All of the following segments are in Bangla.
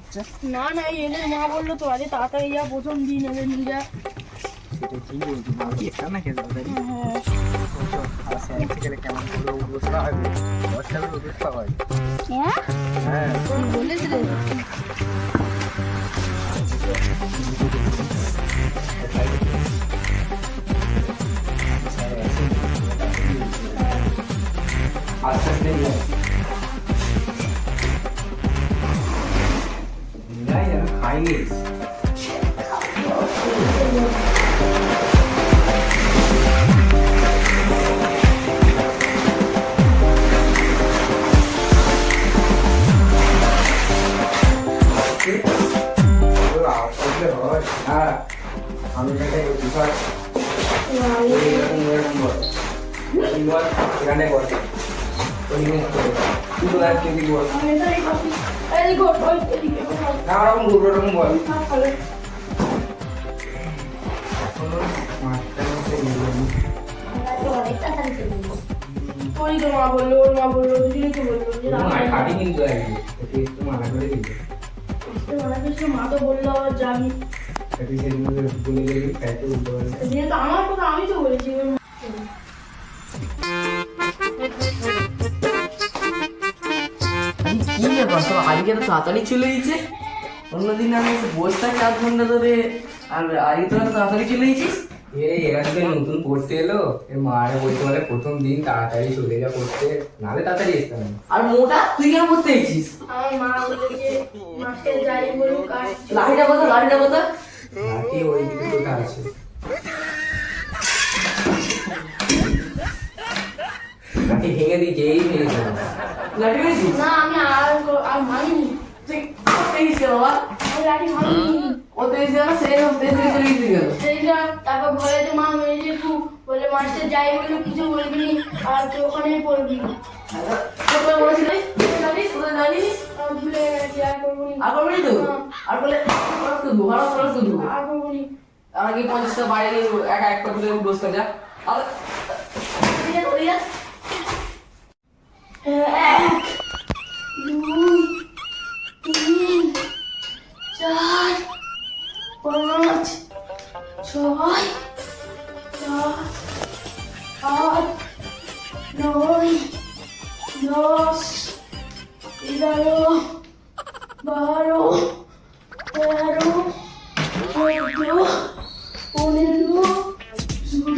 হচ্ছে। না না, এদের মা বললো তো আরে তাড়াতাড়ি যা, প্রথম দিন এদের নিয়ে যা। সেটা কি বলছি, ভালোই একটা না খেতে পারি। হ্যাঁ আর স্যান্ডসে গেলে কেমন করে উদ্বস্তা হবে, 10 টাকার উদ্বস্তা হয়। হ্যাঁ, হ্যাঁ তুই বলিস রে। আস্তে আস্তে খাইনি। আমি এখানে বল ওই তো মা বললো, ওর মা বললো, দুজনে তো বললো যে খাটি কিন্তু একটু মানা করে দিল। মা তো বললো যাবি। যেহেতু আমার কথা আমি তো বলেছি। কি ব্যাপার, তো আজকে তো তাড়াতাড়ি চলে গেছে। অন্যদিন আমি বসে থাকি 8 ঘন্টা ধরে, আর আজকে তো তাড়াতাড়ি চলে গেছিস। এরা যদি নতুন পড়তে এলো, মারে বলতে পারে প্রথম দিন তাড়াতাড়ি চলে যা পড়তে, নাহলে তাড়াতাড়ি আসতে হবে। আর মোটা তুই কেন পড়তে গেছিস? আমার মা বলেছে মাস্টার যাই বলুক আর লাঠিটা কথা, লাঠিটা কথা। লাঠি ওই দিকে কোথায় আছে? লাঠি ভেঙে দিয়েছে, এই ভেঙেছে। লাঠি পেয়েছিস? না, আমি আর মানিনি। তুই করতে গেছিস বাবা? আমি লাঠি মানিনি। করতে গেছিস না, সেই থেকে চলে গেছিস কেন? সেইটা তারপর বলেছে মা মেরেছে খুব, বলে মাস্টার যাই বলুক কিছু বলবি নি, আর তুই ওখানেই পড়বি। কোথায় বলেছিলিস? জানিস কোথায় জানিস? আমি ভুলে গেছি, আর করবো নি। আর করবি তো? আর বলে খরচ তো দু, খরচ তো দু। আর করবো নি। আর আগে 50টা বাইরে একা একটা করে বসতে যা। আর তুই যা, তুই যা। 1 2 3 4 5 6 7 8 9 10 11 12 13 14 15 16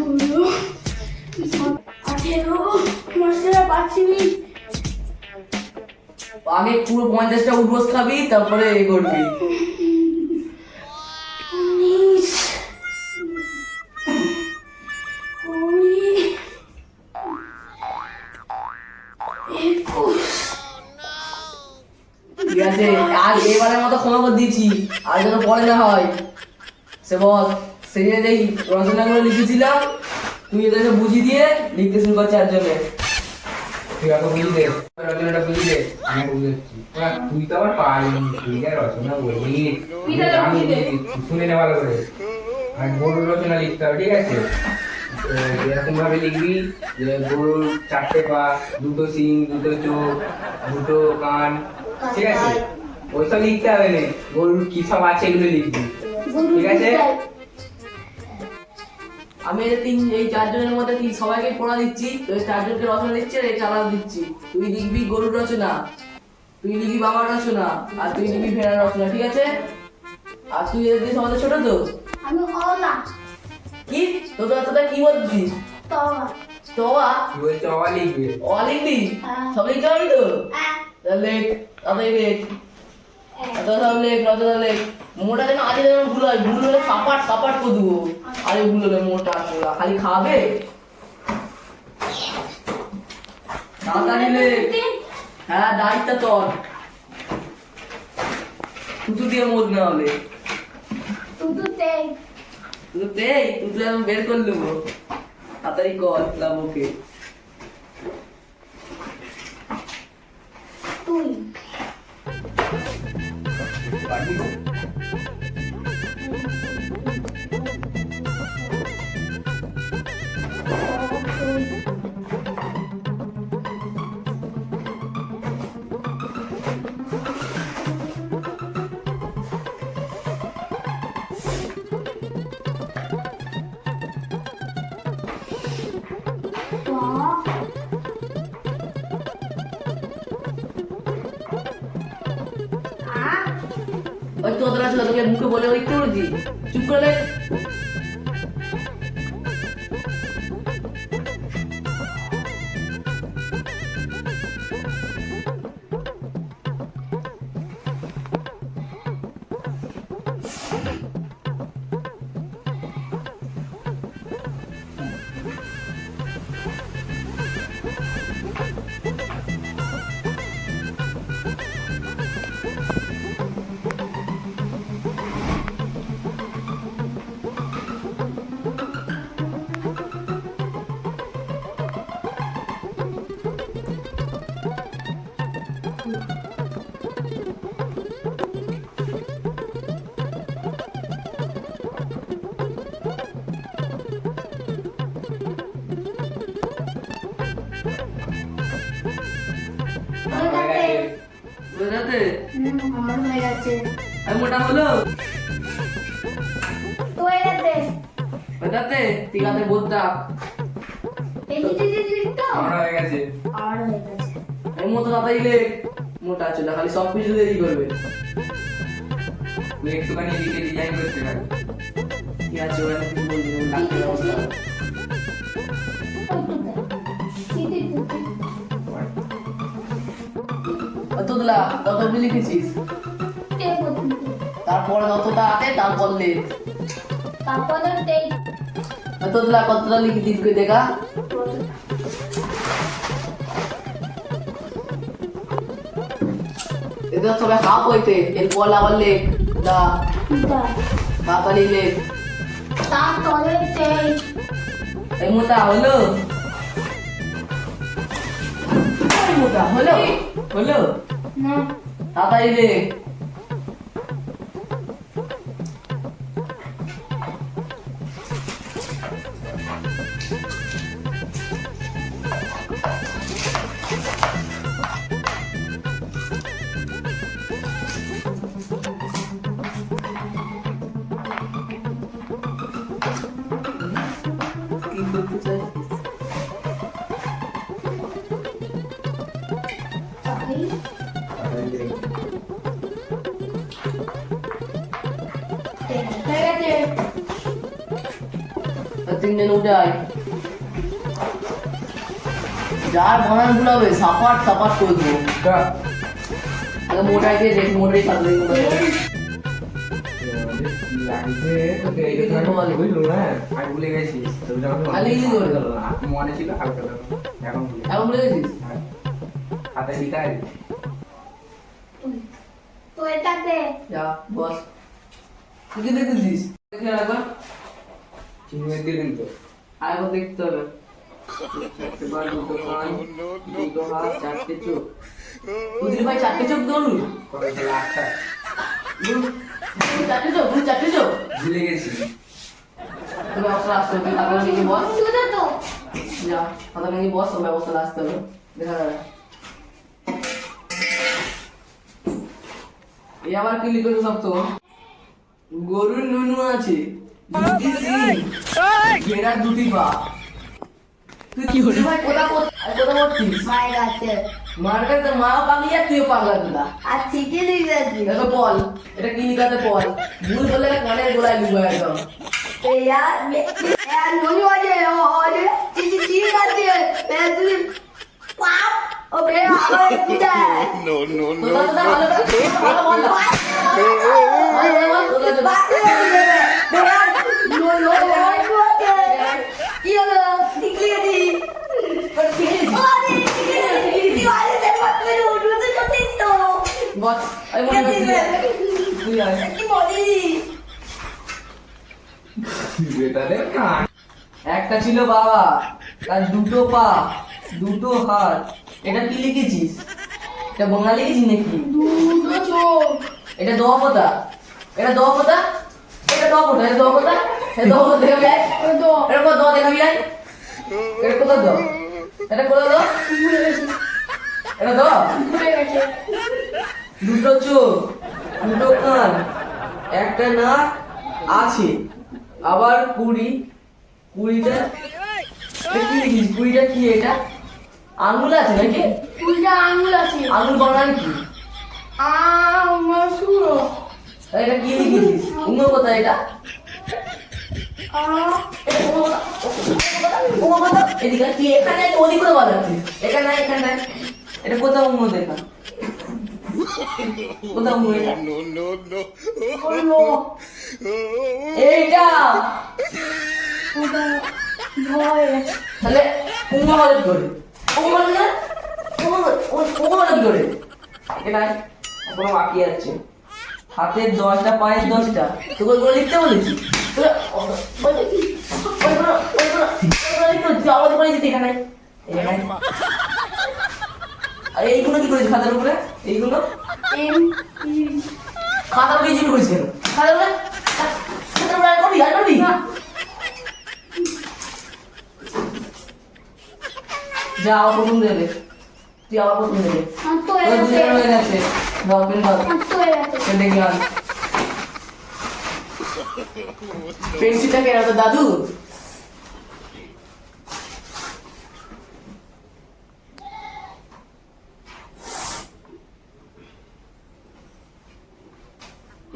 18 মাস্টার পাচ্ছি। আগে পুরো 50টা উঠবস খাবি, তারপরে এ করবি। 19 20 21 ঠিক আছে, আজ এবারের মতো ক্ষমা করে দিয়েছি, আর যেন পরে না হয়। সে বল, সেই যেই রচনাগুলো লিখেছিলাম তুই এদেরকে বুঝিয়ে দিয়ে লিখতে শুরু কর 4 জনে। তুই আগে বুঝি দে, রচনাটা বুঝি দে, আমি বুঝেছি। তুই তো আবার পারবি, তুই যা রচনা বলবি আমি শুনে নে ভালো করে। আর গরুর রচনা লিখতে হবে, ঠিক আছে? এরকম ভাবে লিখবি যে গরুর 4টে পা, 2টো শিং, 2টো চোখ, 2টো কান, ঠিক আছে? ওইসব লিখতে হবে না, গরুর কি সব আছে এগুলো লিখবি, ঠিক আছে? আমি এই 4 জনের মধ্যে সবাইকে পড়া দিচ্ছি, তো এই 4 জনকে রচনা দিচ্ছি আর এই চালা দিচ্ছি। তুই লিখবি গরুর রচনা, তুই লিখবি বাবার রচনা, আর তুই লিখবি ভেড়ার রচনা, ঠিক আছে? আর তুই এদের আমাদের ছোট তো আমি হলা কি তোদের কি বলছিস? তবা তোয়া তুই বলছি অবা লিখবি। ও লিখবি? হ্যাঁ। সব লিখতে পারবি তো? তাহলে তাদের লেখ, সব লেখ, রচনা লেখ। মোটা যেন আজকে যেন ভুল হয়, ভুল হলে সাপাট সাপাট করে দেবো। আরে ভুল হলে মোটা মোটা খালি খাবে। তাড়াতাড়ি লেখ। হ্যাঁ, দায়িত্ব তোর। তুতু দিয়ে মোদ না হলে তুতুতে তুতু আমি বের করে নেবো। তাড়াতাড়ি কর লাবুকে। তুই রচনা তোকে মুখে বলে লিখতে বলেছি? চুপ করে লেখ। বোঝাতে আমার হয়ে গেছে আমি মোটা হলো তো এটাতে বোঝাতে ঠিক আছে বোঝা এই দিদি তো আমার হয়ে গেছে। আর হয়ে গেছে আমি মোটা তাড়াতাড়ি লেখ। মোটা ছিল খালি সব কিছু দেরি করবে। তুই একটুখানি লিখে ডিজাইন করতে পারবি। ঠিক আছে ওখানে কিছু বলবি না, লাগবে না অবস্থা। অতগুলা কতগুলি লিখেছিস? তারপর যতটা আছে তারপর লেখ। তারপরে তেই অতগুলা কতটা লিখেছিস কে দেখা? এটা সবাই হাফ হইতে এরপর আবার লেখ। দা তাড়াতাড়ি লেখ। তারপরে তেই এই মোটা হলো? এই মোটা হলো? হলো? না তাড়াতাড়ি লেখ। কি করতে চাইছিস? তাই হয়ে গেছে তিনজন উঠে আয়। যার বানান গুলাবে সাপাট সাপাট করে দেবো। কা আগে মোটাই দিয়ে দেখ, মোটাই থাকবে লাগছে তোকে এইটা বুঝলো না? আমি ভুলে গেছি। তোর যখন খালি কি করে গেল? মনে ছিল হালকা এখন ভুলে গেছি। এখন বলে গেছিস? হাতে লিখা আছে। তো এটাতে যা বস। তুই কি দেখেছিস? দেখে রাখবা। চিনিয়ে দিলেন তো। আরেকবার দেখতে হবে। একটা বার, দুটো কান, দুটো হাত, চারটে চোখ। বুঝলি ভাই চারটে চোখ ধরুন। কবে খেলা আটটা চারটে চোখ, চারটে চোখ। ভুলে গেছি। তুমি অবস্থা আসতে হবে, তারপরে নাকি বস। শুধু তো যা, তারপরে নাকি বস, তোর ব্যবস্থা আসতে হবে। দেখা যাবে। এই আবার কি লিখেছো সব তো? গরুর নুনু আছে, দুটি সিং, ঘেরার দুটি পা। তুই কি হলি ভাই? কোথা পড়ছিস? মায়ের কাছে মার কাছে মাও পাগলি আর তুইও পাগলা দিলা। আর ঠিকই লিখেছি দেখো বল, এটা কি লিখাতে বল? ভুল বললে কানের গোলায় লিখবো একদম। यार यार नोनी वाले और चीज़ चीज़ करती है मैं तुझे पाप और मेरा आवाज़ पूछा है তোরা তোরা ভালো করে ভালো বল। बात मेरा नो नो ये निकली थी पर কি अरे निकली वाले से बात में उठो तो বস এই মনে করছিস তুই আয়। की मोदी বেটারে কান একটা ছিল বাবা, তার দুটো পা, দুটো হাত। এটা কি লিখেছিস? এটা বাংলা লিখেছিস নাকি? दूधो चोक এটা দোয়াপতা, এটা দোয়াপতা, এটা দোয়াপতা, এটা দোয়াপতা, এটা দোয়াপতা দেখাবি আয়। तो এটা কোথা দোয়া দেখাবি আয়। এটা কোথা দোয়া? এটা কোথা দোয়া? এটা দোয়া? घूरे गए দুটো চোখ, দুটো কান, একটা নাক আছে, আবার কুড়িটা এটা কি লিখিস? কুড়িটা কি এটা? আঙুল আছে নাকি? पूजा आंगुल আছে আঙুল বানান কি? আমার শুরু এই এটা কি লিখেছিস? অন্য কোথায় এটা? এদিকে কি এখানে ওদিক করে বাজাচ্ছিস? এখানে এখানে এটা কোথাও অন্য দেখা কোথাও অন্য এটা এইটা তাহলে অন্য বাজার করে করে এটা এখনো বাকি আছে হাতের 10টা পায়ের 10টা তোকে ওগুলো লিখতে বলেছি আর এইগুলো কি করেছিস খাতার উপরে এইগুলো খাতার উপরে কি করেছিস খাতার উপরে আর করবি যা আবার প্রথম দেবে তুই আবার প্রথম দেবে হয়ে গেছে দেখলাম পেন্সিলটা কেন তো দাদু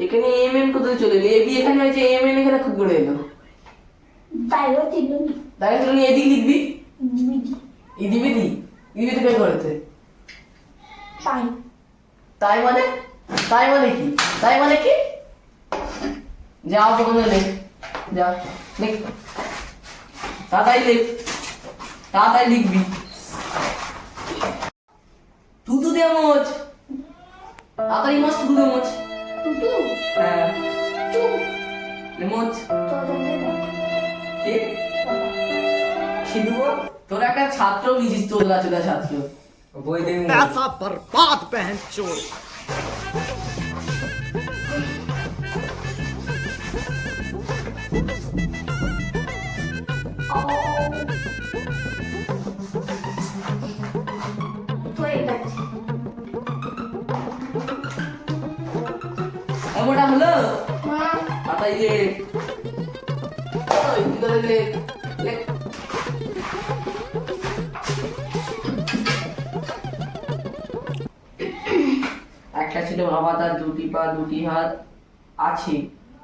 এখানে এম এম কোথায় চলে এলো এবি এখানে হয়েছে এম এন এখানে খুব করে এলো তাই তুই এদিক লিখবি ইদিবিদি ইদিবিদি কে করেছে তাই মানে কি যা প্রথমে লেখ যা লেখ তাড়াতাড়ি লিখবি তুতু দে মোচ তাড়াতাড়ি মোচ তুতু দে মোচ হ্যাঁ মোচ কি দেবো তোর একটা ছাত্র লিখিস তোর কাছে ছাত্র বই দেবি पैसा बर्बाद बहन चोर এমনটা হলো তাই লেখ একটা ছিল বাবা তার দুটি পা দুটি হাত আছে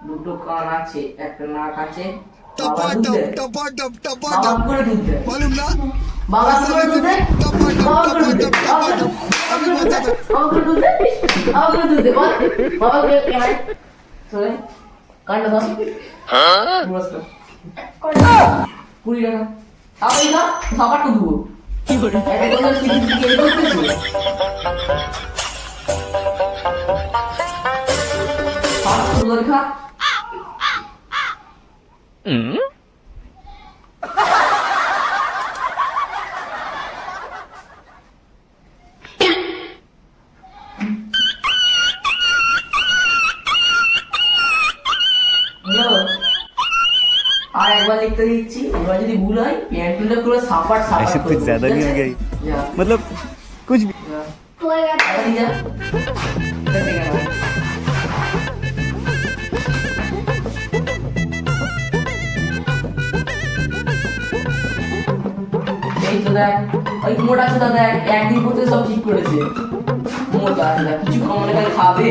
দুটো কান আছে একটা নাক আছে বাবা দুধ দেয় বাবা করে দুধ দেয় मालूम ना বাবা করে দুধ দেয় বাবা করে দুধ দেয় বাবা করে কেন চলে কান্ড ধর নমস্কার 20 টাকা তাই না খাবার তো দেবো কি করে একটা কথা কি করতেছিস খা আর একবার লিখতে দিচ্ছি এবার যদি ভুল হয় পেন্টুলটা পুরো সাপাট ऐसे कुछ ज्यादा नहीं हो गई मतलब कुछ भी এই তো দেখ ওই মোটা আছে দেখ একদিন পরে সব ঠিক করেছে মোটা কিছু কমনে গেলে খাবে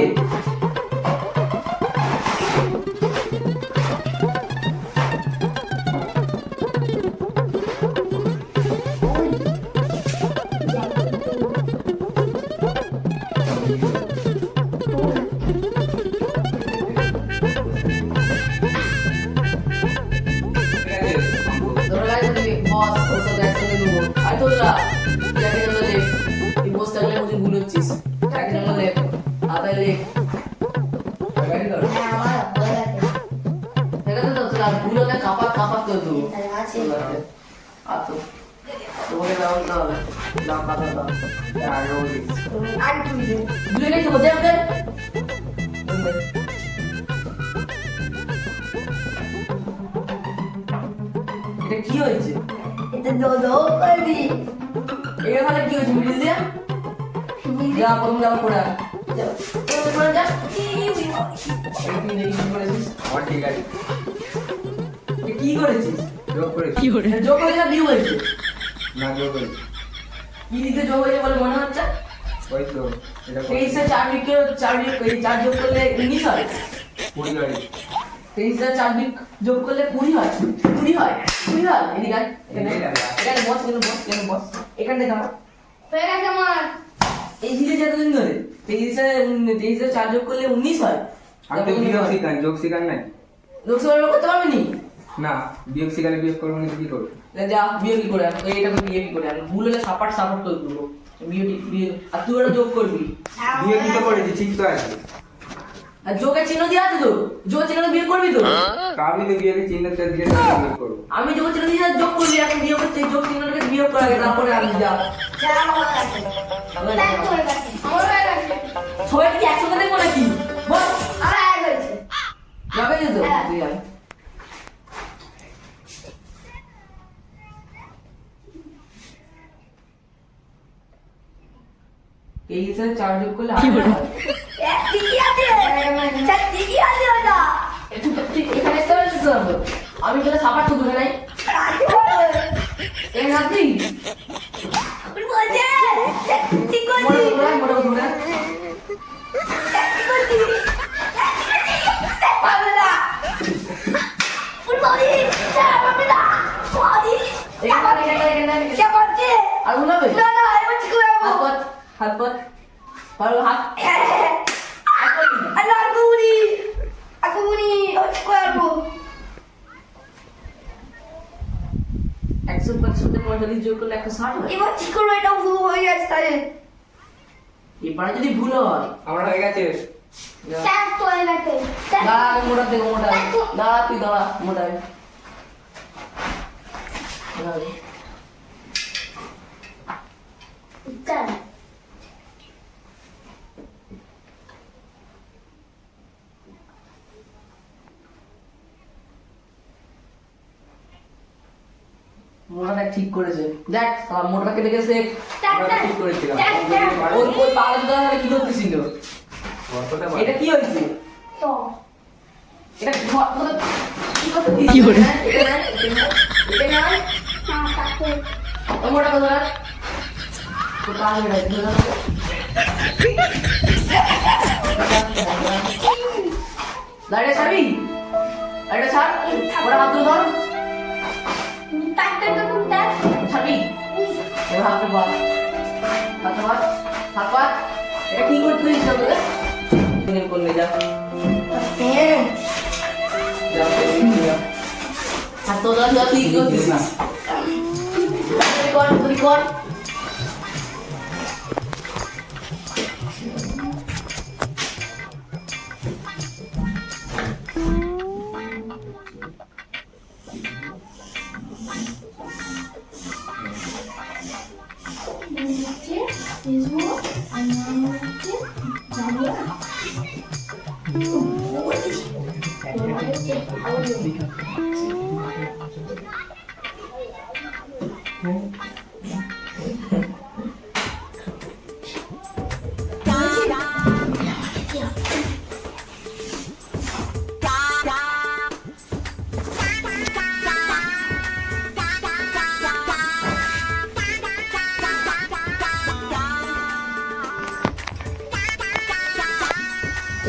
কি হয়েছে এখানে কি হয়েছে মিডিল দিয়া যা প্রথম যাওয়ার পরে ঠিক আছে কি করেছিস যোগ করেছি যোগ করে না বিয়ে হয়েছে না যোগ করেছি কি দিতে যোগ হয়েছে বলে মনে হচ্ছে ওই তো এটা 23 4 যোগ করলে 19 হয় 20 হয়। 23,000 4 যোগ করলে 20 হয়। 20 হয়। 20 হয়। এদিকে আয়। এখানে বস, এখানে বস। এখানে দাঁড়া। হয়ে গেছে আমার। এই জিনিস এতদিন ধরে 23,000 4 যোগ করলে 19 হয়। আমি তো বিয়োগ শিখান, যোগ শিখান নাই। লোকসভা করতে পারবি নি? না, বিয়োগ শিখালে বিয়োগ করবো না তো কি করবো? যা বিয়ে কি করে আন, এটা তো বিয়ে কি করে আন, ভুল হলে সাপাট করে দেবো। বিয়ে আর তুই ওটা যোগ করবি। বিয়োগ কি তো করেছি, ঠিক তো আছে। আর যোগের চিহ্ন দিয়ে আছে তো, যোগের চিহ্ন বিয়ে করবি তো। আমি তো বিয়োগের চিহ্নটা দিয়ে বিয়োগ করবো। আমি যোগের চিহ্ন দিয়ে যোগ করবি, এখন বিয়ে করতে যোগ চিহ্নটাকে বিয়োগ করা আগে, তারপরে আমি যা। যা আমার কাছে। দেখ তো হয়ে গেছে। আমার হয়ে গেছে। সবাই কি একসঙ্গে দেখবো নাকি? বল। আমার এক হয়েছে। যাবে যেত হ্যাঁ। তুই আয়। এই হিসাবে 4 যোগ করলে 8 হয়। ঠিকই আছে। স্যার ঠিকই আছে ওটা। এখানে এসে বসে থাকবো। আমি তোকে সাপাট তো ধরে নাই। এই নাতি বলছে ঠিক করছি। মোটা ধরে ঠিক করছি। পারবে না। বলি স্যার পারবে না। বলি এখানে কে করছে? আর গুলাবে না না এবার ঠিক করে যাবো। হাত পারো হাত আর আকুমনি ঠিক করে যাবো। 145 যোগ করলে 160 হয়। এবার ঠিক করবো, এটা ভুল হয়ে গেছে তাহলে। এবারে যদি ভুল হয় আমার হয়ে গেছে। স্যার তো হয়ে গেছে। স্যার দাঁড়া, আমি মোটা দেখো, মোটা দাঁড়া, তুই দাঁড়া, মোটা স্যার মোটাটা ঠিক করেছে। দেখ মোটাকে দেখে শেখ। আমরা ঠিক করেছিলাম। ওই পাগল দাঁড়া কি করতেছিল? গল্পটা বল। এটা কি হয়েছে? তো এটা কি করতেছিস? কি হলো? এটা না না তাতে মোটা কথা না তো পাগল রে দাঁড়িয়ে ছাড়বি? এটা ছাড়, ওরা হাত ধর, তাতে তো কোনটা ছাড়বি? এবার হাতে বাদ, হাত বাদ। এটা কি করতেছিস তোদের? তুমি করলে যা, আর তোরা যা তুই কি করতেছিস? তুই কর।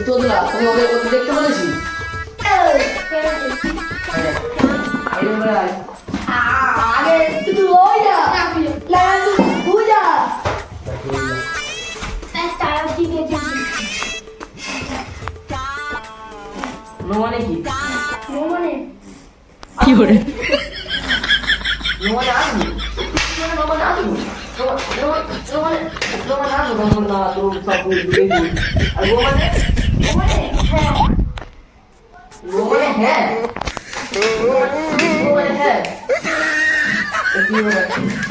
তোদরা তুমি ওকে দেখতে বলেছি? আগে তুই ওই যা না তুই বুঝা তারা ঠিক আছে মানে কি? মনে কি করে? নোমানে আসবি? নোমানে আসবি? নোমানে আসবো না তোর সব আর গোমানে? মনে হ্যাঁ গোমানে হ্যাঁ, গোমানে হ্যাঁ। কি হলো?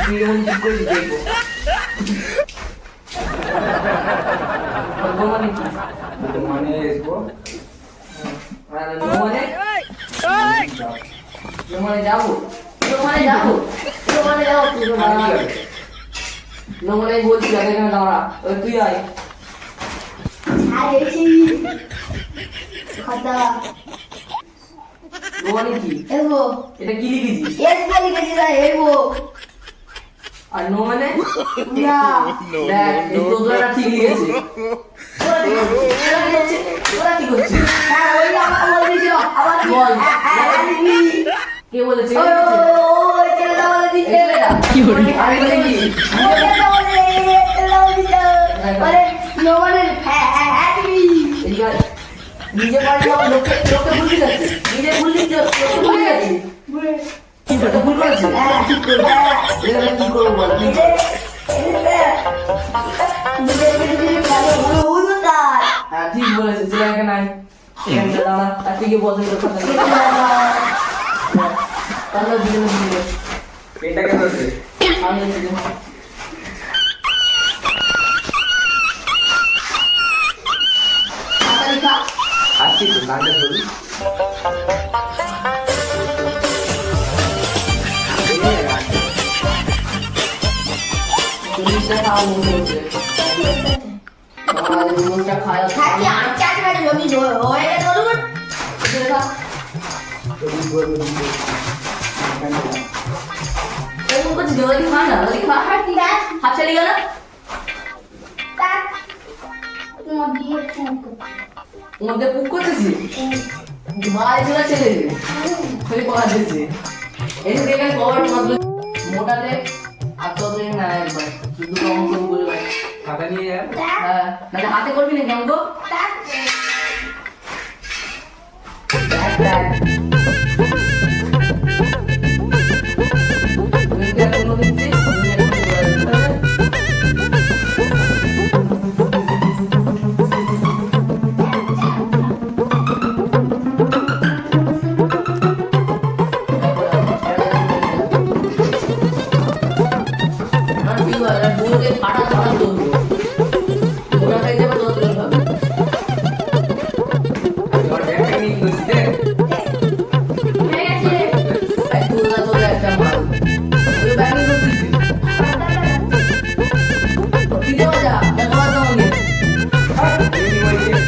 তুই এমন ঠিক করে দেখবো গোমানে কি? মানে এসবো। আর নোমানে নোমানে যাবো, নোমানে যাবো, নোমানে যাবো, নোমানে বলছি আগে এখানে দাঁড়া, তুই আয়। আরে কি খাতা নোমানে কি? এসবো এটা কি লিখেছিস? এসবো লিখেছি না এসবো আর নো মানে না দেখ এই তোদরা ঠিক লিখেছে। ওরা কি করছে? হ্যাঁ ওই কে বলেছে ও ছেলেটা বলে দিচ্ছে কি করে আরে বলে কি ছেলেটা বলে দিচ্ছে বলে নমানের হ্যাপি এদিকে আয়। নিজে পারবি না লোকে লোকে ভুলে যাচ্ছে নিজে ভুলে যাচ্ছে লোকে ভুলে যাচ্ছে কি করতে ভুল করেছিস ঠিক করে এটা কি করবো বল হ্যাঁ ঠিক বলেছে ছেলেকে নাই দাঁড়া আর তুই গিয়ে বল তাহলে দিলে দিলে পেনটাকে ধরছে আমি দিলে আসছি তো গানটা ধরি চল্লিশটা খাওয়া মনে হচ্ছে রোজটা খাওয়া এরকম করছিস ওদেরকে খা না ওদেরকে খা হাত ছেড়ে গেল মধ্যে পুক করতেছি বাড়ি চলে ছেড়ে দিবে খালি পড়া দিচ্ছে এই যে এখানে কভার মাত্র মোটাতে আর তো না একবার শুধু অঙ্ক করে ভাই খাতা নিয়ে যা হ্যাঁ না হাতে করবি নাকি অঙ্ক তোমার ব্যাগটা নিয়ে করছিস তুমি বলছিস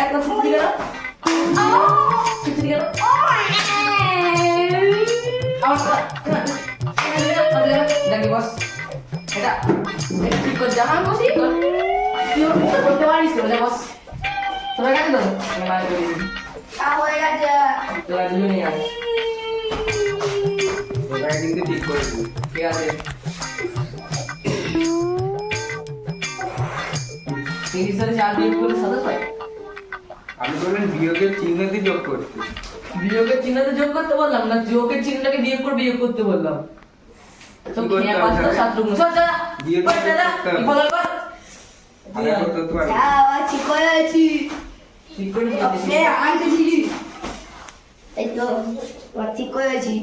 একটা ফুটি গেল ফুটি গেল দেখি বস এটা এটা ঠিক করে জামা বসি কি করতে পারিস তো বস তোরা কাটে দাও মার করে দিবি তোরা দুজনে আয় তোরা কিন্তু ঠিক করে দিবি ঠিক আছে তিরিশ সালে 4 বিয়োগ করলে 27 হয় আমি বললাম বিয়োগের চিহ্ন দিয়ে যোগ করতে বিয়োগের চিহ্নতে যোগ করতে বললাম না যোগের চিহ্নটাকে বিয়োগ করতে বললাম তো কি করতে খেয়া হবে? পাঁচটা সাত রুম সর যা বিয়োগ কর যা করতে হবে। কি বলার কর আগে করতে পারবি ঠিক করে দিয়েছি এই তো ঠিক করেছি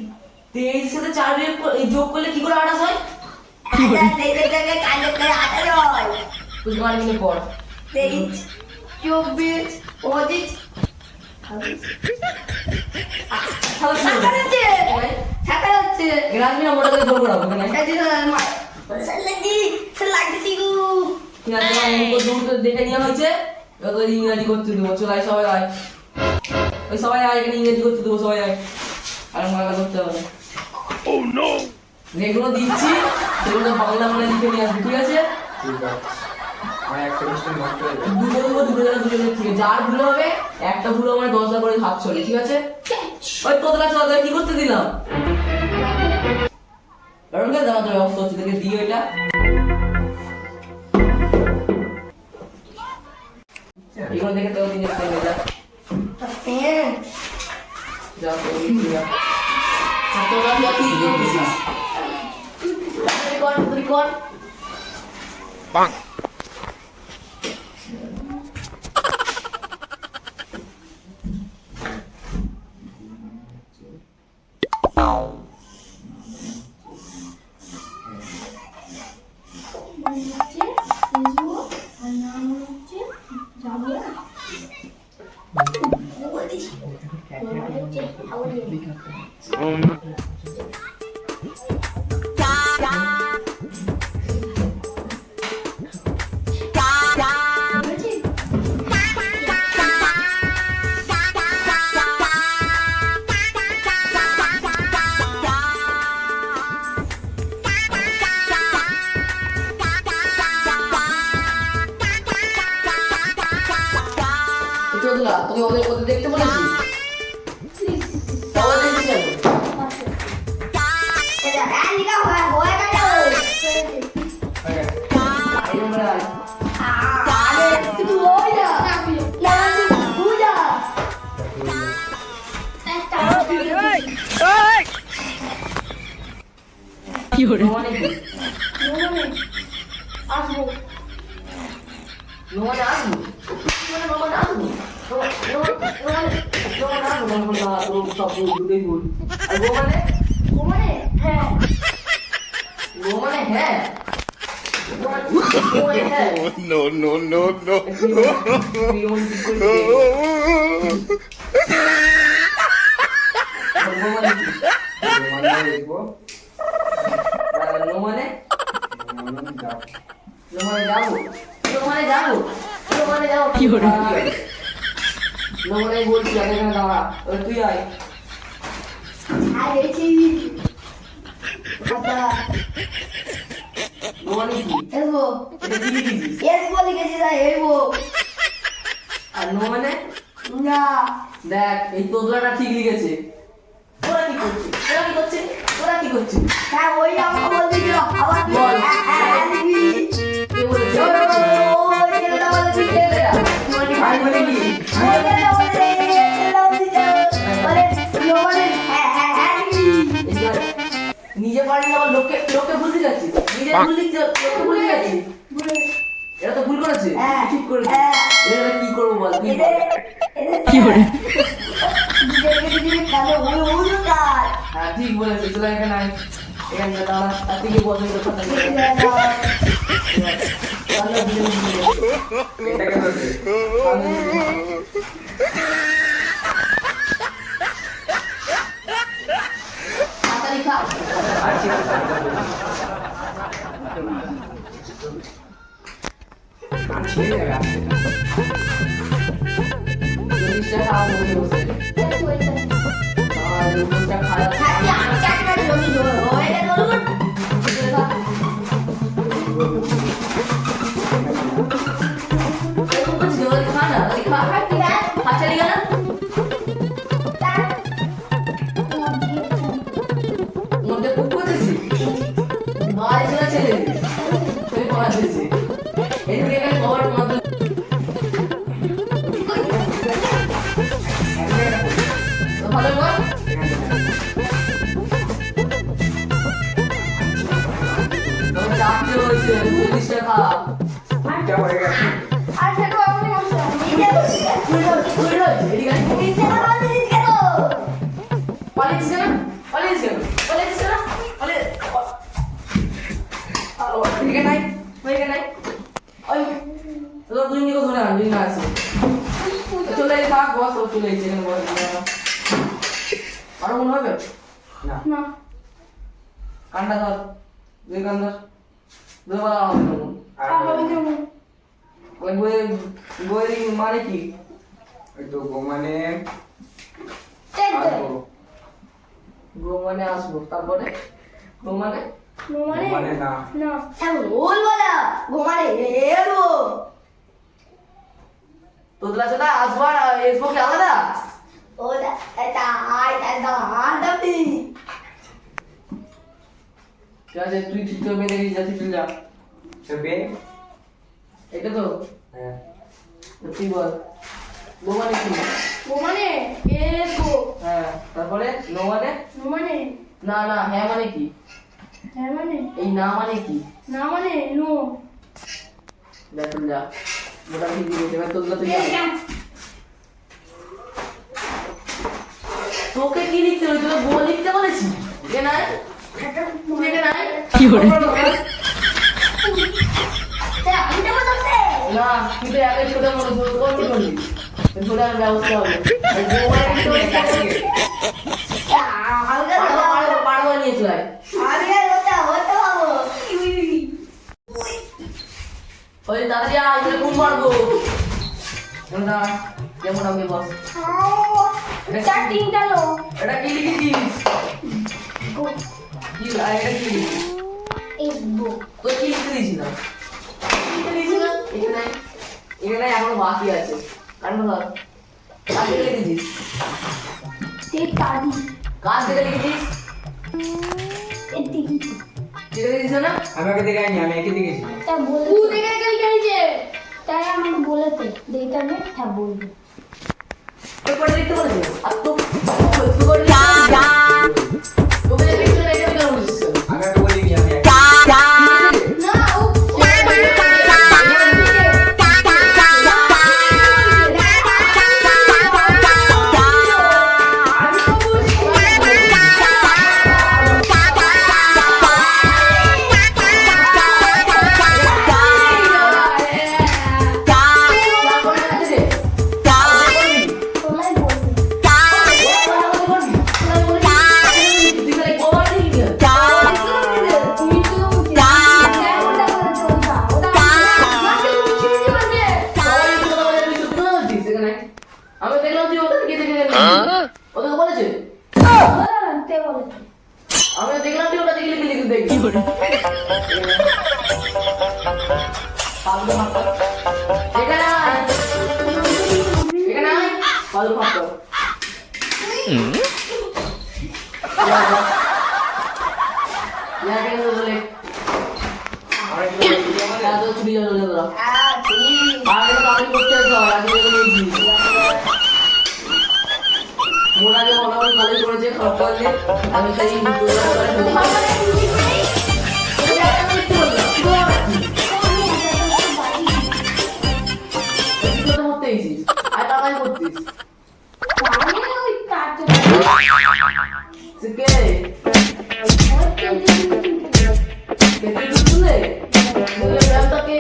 23 সাথে 4 বিয়োগ এই যোগ করলে কি করে 28 হয় তুই মার মিলে পড় 23 24 25 ছাড়া ছাতা হচ্ছে গ্রামীণ মোটা করে ধরবো না ওখানে ঠিক আছে অঙ্ক দুটো দেখে নেওয়া হয়েছে এবার তোদের ইংরাজি করতে দেবো চল আয় সবাই আয় ওই সবাই আয় এখানে ইংরেজি করতে দেবো সবাই আয় আর মাথা করতে হবে যেগুলো দিচ্ছি সেগুলো বাংলা মানে লিখে নিয়ে আসবি ঠিক আছে ঠিক আছে আমার একটা মিস্টেক নষ্ট হয়ে যাবে দুটো দেবো দুজনের থেকে যার ভুল হবে একটা ভুল মানে 10টা করে হাত চলে ঠিক আছে ওই তোদের কাছে ওদের কি করতে দিলাম কারণ কে জানা তোর অবস্থা হচ্ছে তোকে দিয়ে ওইটা এগুলো দেখে তোর দিনে পেয়ে যা যা তোর দিয়ে যা তোরা কি করছিস তুই কর হচ্ছে ফেসবুক আর নাম হচ্ছে যাবো না বলছি হচ্ছে হাওড়ি বলছি চোদলা তোকে ওদের ওদের দেখতে বলেছি তাও দেখতে যাবো এটা আনিকা হয় কাটা এই নম্বরে আয় আরে তুই ওই যা না তুই যা একটা নোমানে কি আসবো নোমানে আসবো নোমানে আসবো নোমানে আসবো না তোর সব দুটোই ভুল আর গোমানে ঘুমানে হ্যাঁ গোমানে হ্যাঁ গোমানে হ্যাঁ No, no, no, no. গোমানে কি মানে দেখবো নোমানে মানে যাও নোমানে যাবো নোমানে যাবো নোমানে যাবো কি হলো নোমানে বলছি আগে এখানে দাঁড়া এবার তুই আয় আরে কি আচ্ছা নোমানে কি এসবো এটা কি লিখেছিস এস বলে গেছি তাই এসবো আর নোমানে না দেখ এই তোদলাটা ঠিক লিখেছে তোরা কি করছিস তোরা কি করছিস তোরা কি করছিস হ্যাঁ ওই আমাকে বলতে দিল আবার তুই বল। লিখবি কে বলেছে ওই ছেলেটা বলতে দিল নোমানে ভাই বলে কি ওই ছেলেটা বলতে বলে নোমানে হ্যাঁ হ্যাঁ হ্যাঁ লিখবি এবার নিজে পারবি না লোকে লোকে ভুলতে যাচ্ছিস নিজে ভুল লিখছিস লোকে ভুলতে যাচ্ছিস এটা তো ভুল করেছে হ্যাঁ। ঠিক করেছে হ্যাঁ। এটা কি করবো বল তুই বল। কি করে কালো হয়ে উড়ো কাজ হ্যাঁ ঠিক বলেছে চলে এখানে আয় এখানে দাঁড়া তার থেকে পছন্দ কথা বল। তাহলে বুঝে নিবি। এটাকে বলছে তাড়াতাড়ি খা আচ্ছা আচ্ছা জিনিসটা খাওয়া বসে বসে আর রুমটা খারাপ মধ্যে খুব করেছি বাড়ি চলে ছেলে তুই পড়া দিয়েছি এদিকে এখানে খবর মধ্যে ভালো বল তোর চাকরি হয়েছে 40 টাকা এটা হয়ে গেছে তুই রয়েছে এদিকে পালিয়েছিস কেন পালিয়েছিস কেন পালিয়েছিস কেন পালিয়ে এদিকে নাই এদিকে নাই ওই তোর দুই নিকো ধরে আন দুই না আছে চলে এই থাক বস ও চলে এসেছে এখানে বস আরো মনে হবে না কান্ডা ধর দুই কান ধর দুই বাবা ওই বইয়ের মানে কি ওই তো গোমানে আসবো গো মানে আসবো তারপরে গো মানে গোমানে না তোদলা চোদা আসবো আর আসবো কি আলাদা ঠিক আছে তুই ঠিক করে বেঁধে গেছিস যাচ্ছিস চল যা তো বে এটা তো হ্যাঁ তুই বল গো মানে কি হ্যাঁ তারপরে নো মানে না না হ্যাঁ মানে কি এই না মানে কি যা চল যা মোটা ঠিক দিয়েছে এবার তোদলা তুই যা। তোকে কি লিখতে হবে তোকে গো লিখতে বলেছি এ নাই এ নাই কি আনতে বলতে না তুই তো একাই ছোট মনে করতে করবি ছোট আর ব্যবস্থা হবে আর মোবাইল পাড়া নিয়ে চলে আমি আর হতে পাবো ওই দাদা এখানে ঘুম মারবো না যেমন আমি বস চার তিনটা লো এটা কি লিখেছিস কি এটা কি লিখেছিস এই বুক তো কি লিখে দিয়েছিলাম এখানে এখানে এখনো বাকি আছে কারণ ধর কার থেকে লিখেছিস ঠিক কাটি কার থেকে লিখেছিস এদিকে যেটা লিখেছিস না আমি ওকে দেখে আইনি, আমি একে দেখেছি। তা বলে তুই দেখে গেলি কেছে তাই আমাকে বলেতে দেখতে আমি হ্যাঁ বলবো ওই পড়ে লিখতে বলেছে আর তো তুই করে তোকে লিখতে রেখে কেন বলছিস আমি ওকে বলিনি, আমি একে। না ও তোলাই বলবে তুমি তো আমি দেখলাম তুই ওটা দেখে দেখে ওদেরকে বলেছে আমি দেখলাম তুই ওটা দেখে লিখে লিখে দেখি এখানে আয়। এখানে আয়। ভালো ফাঁকো এখানে তো বলে আমার একটু বলে দিবি আমাদের? এত ছুটি যাবে তোরা আগে তো আমি করতে আসো আগে তো নিয়েছি মোনাকে মোটামুটি ভালোই করেছে খারাপ করলে আমি তাই করতে এসেছিস আর তাড়াতাড়ি করতিস সে কে কে তুই শুনলে ম্যামটা কে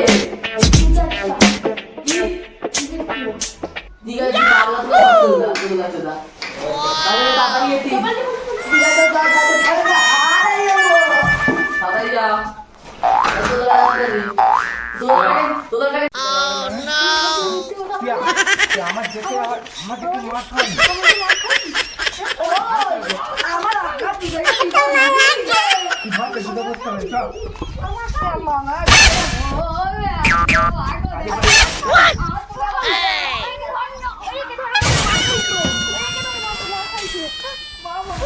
ঠিক আছে পাগলা তো চলে যা আরে তাড়াতাড়ি এসি তাড়াতাড়ি যা তোদের কাছে আমার দেখে আবার আমাকে একটু মার খাওয়াই। আমার আগা দিকে কি ভাবতে শুধু করতে হবে, চল। বাবা